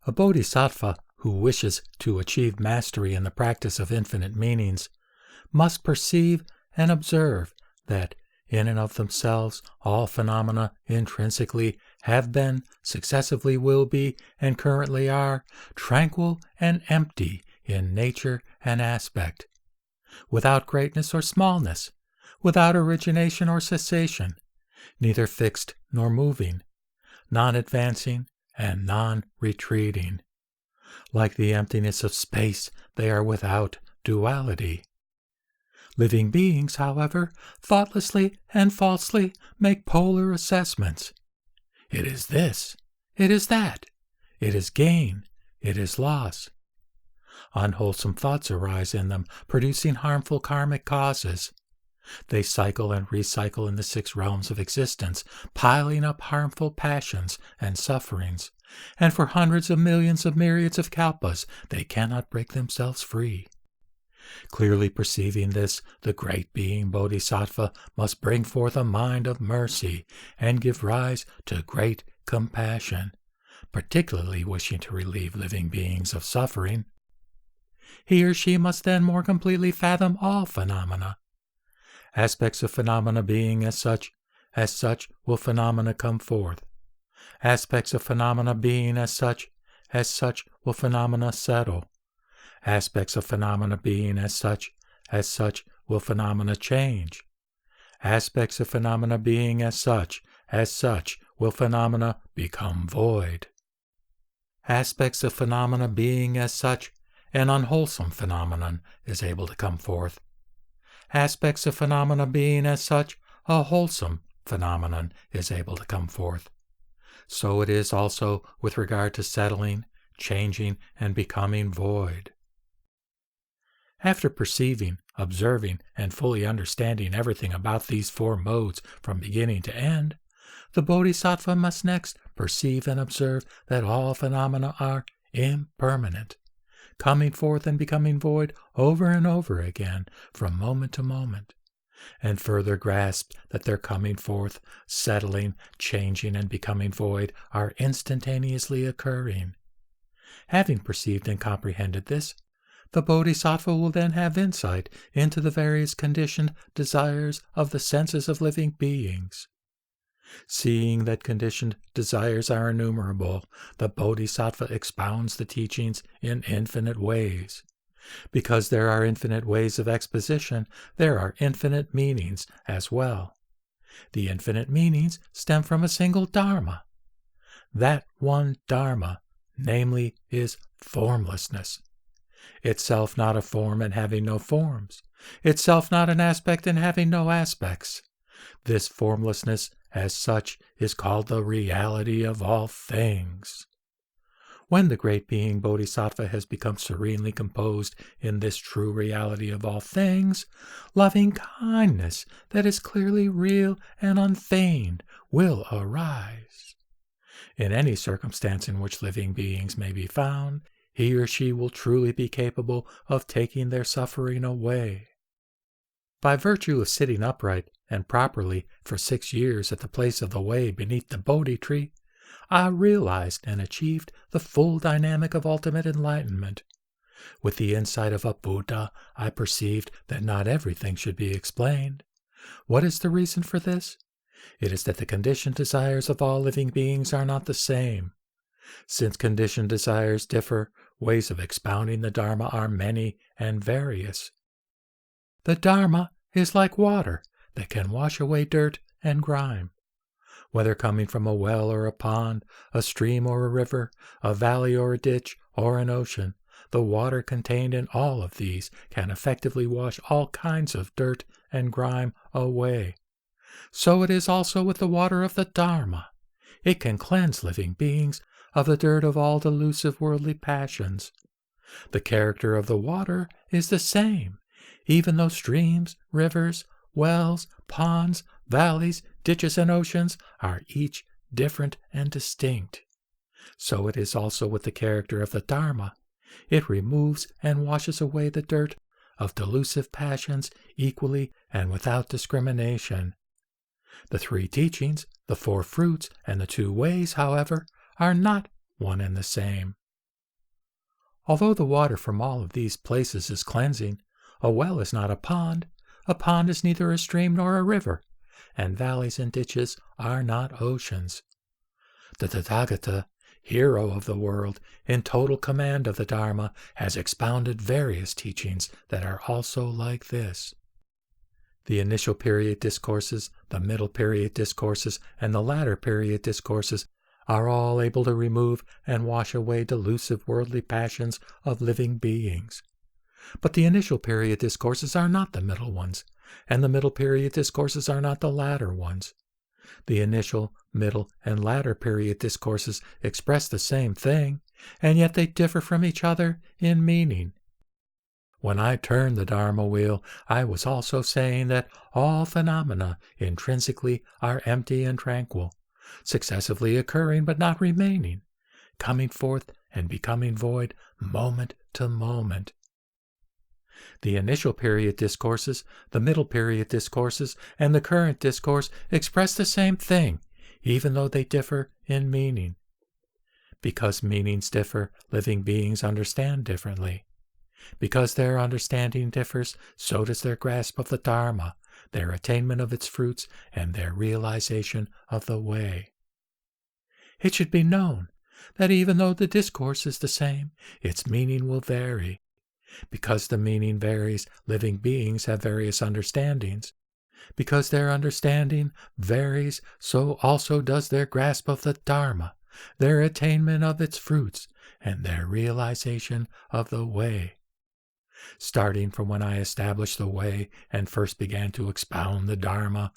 A bodhisattva who wishes to achieve mastery in the practice of infinite meanings must perceive and observe that in and of themselves all phenomena intrinsically have been, successively will be, and currently are, tranquil and empty in nature and aspect, without greatness or smallness, without origination or cessation, neither fixed nor moving, non-advancing and non-retreating. Like the emptiness of space, they are without duality. Living beings, however, thoughtlessly and falsely make polar assessments. It is this, it is that, it is gain, it is loss. Unwholesome thoughts arise in them, producing harmful karmic causes. They cycle and recycle in the 6 realms of existence, piling up harmful passions and sufferings, and for hundreds of millions of myriads of kalpas they cannot break themselves free. Clearly perceiving this, the great being Bodhisattva must bring forth a mind of mercy and give rise to great compassion, particularly wishing to relieve living beings of suffering. He or she must then more completely fathom all phenomena. Aspects of phenomena being as such will phenomena come forth. Aspects of phenomena being as such will phenomena settle. Aspects of phenomena being as such will phenomena change. Aspects of phenomena being as such will phenomena become void. Aspects of phenomena being as such, an unwholesome phenomenon is able to come forth. Aspects of phenomena being as such, a wholesome phenomenon is able to come forth. So it is also with regard to settling, changing, and becoming void. After perceiving, observing, and fully understanding everything about these 4 modes from beginning to end, the bodhisattva must next perceive and observe that all phenomena are impermanent, coming forth and becoming void over and over again from moment to moment, and further grasp that their coming forth, settling, changing, and becoming void are instantaneously occurring. Having perceived and comprehended this, the bodhisattva will then have insight into the various conditioned desires of the senses of living beings. Seeing that conditioned desires are innumerable, the bodhisattva expounds the teachings in infinite ways. Because there are infinite ways of exposition, there are infinite meanings as well. The infinite meanings stem from a single Dharma. That one Dharma, namely, is formlessness. Itself not a form and having no forms. Itself not an aspect and having no aspects. This formlessness, as such, is called the reality of all things. When the great being Bodhisattva has become serenely composed in this true reality of all things, loving kindness that is clearly real and unfeigned will arise. In any circumstance in which living beings may be found, he or she will truly be capable of taking their suffering away. By virtue of sitting upright and properly for 6 years at the place of the way beneath the Bodhi tree, I realized and achieved the full dynamic of ultimate enlightenment. With the insight of a Buddha, I perceived that not everything should be explained. What is the reason for this? It is that the conditioned desires of all living beings are not the same. Since conditioned desires differ, ways of expounding the Dharma are many and various. The Dharma is like water that can wash away dirt and grime. Whether coming from a well or a pond, a stream or a river, a valley or a ditch, or an ocean, the water contained in all of these can effectively wash all kinds of dirt and grime away. So it is also with the water of the Dharma. It can cleanse living beings of the dirt of all delusive worldly passions. The character of the water is the same, even though streams, rivers, wells, ponds, valleys, ditches, and oceans are each different and distinct. So it is also with the character of the Dharma. It removes and washes away the dirt of delusive passions equally and without discrimination. The 3 teachings, the 4 fruits, and the 2 ways, however, are not one and the same. Although the water from all of these places is cleansing, a well is not a pond is neither a stream nor a river, and valleys and ditches are not oceans. The Tathagata, hero of the world, in total command of the Dharma, has expounded various teachings that are also like this. The initial period discourses, the middle period discourses, and the latter period discourses are all able to remove and wash away delusive worldly passions of living beings. But the initial period discourses are not the middle ones, and the middle period discourses are not the latter ones. The initial, middle, and latter period discourses express the same thing, and yet they differ from each other in meaning. When I turned the Dharma wheel, I was also saying that all phenomena intrinsically are empty and tranquil, successively occurring but not remaining, coming forth and becoming void moment to moment. The initial period discourses, the middle period discourses, and the current discourse express the same thing, even though they differ in meaning. Because meanings differ, living beings understand differently. Because their understanding differs, so does their grasp of the Dharma, their attainment of its fruits, and their realization of the way. It should be known that even though the discourse is the same, its meaning will vary. Because the meaning varies, living beings have various understandings. Because their understanding varies, so also does their grasp of the Dharma, their attainment of its fruits, and their realization of the way. Starting from when I established the way and first began to expound the Dharma,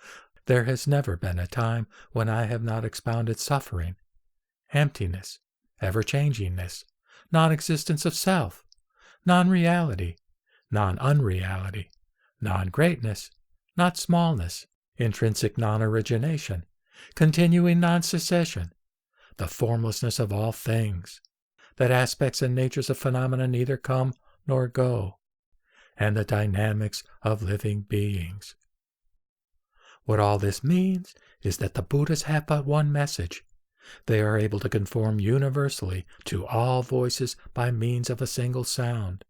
there has never been a time when I have not expounded suffering, emptiness, ever-changingness, non-existence of self, non-reality, non-unreality, non-greatness, not smallness, intrinsic non-origination, continuing non-cessation, the formlessness of all things, that aspects and natures of phenomena neither come nor go, and the dynamics of living beings. What all this means is that the Buddhas have but one message. They are able to conform universally to all voices by means of a single sound.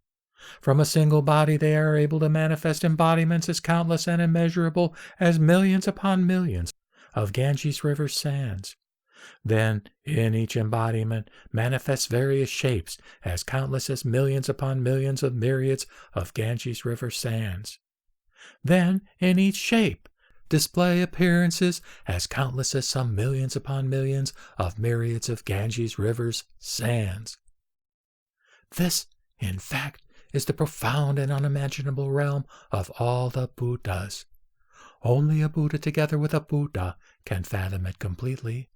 From a single body they are able to manifest embodiments as countless and immeasurable as millions upon millions of Ganges River sands. Then, in each embodiment, manifest various shapes as countless as millions upon millions of myriads of Ganges River sands. Then, in each shape, display appearances as countless as some millions upon millions of myriads of Ganges River's sands. This, in fact, is the profound and unimaginable realm of all the Buddhas. Only a Buddha together with a Buddha can fathom it completely.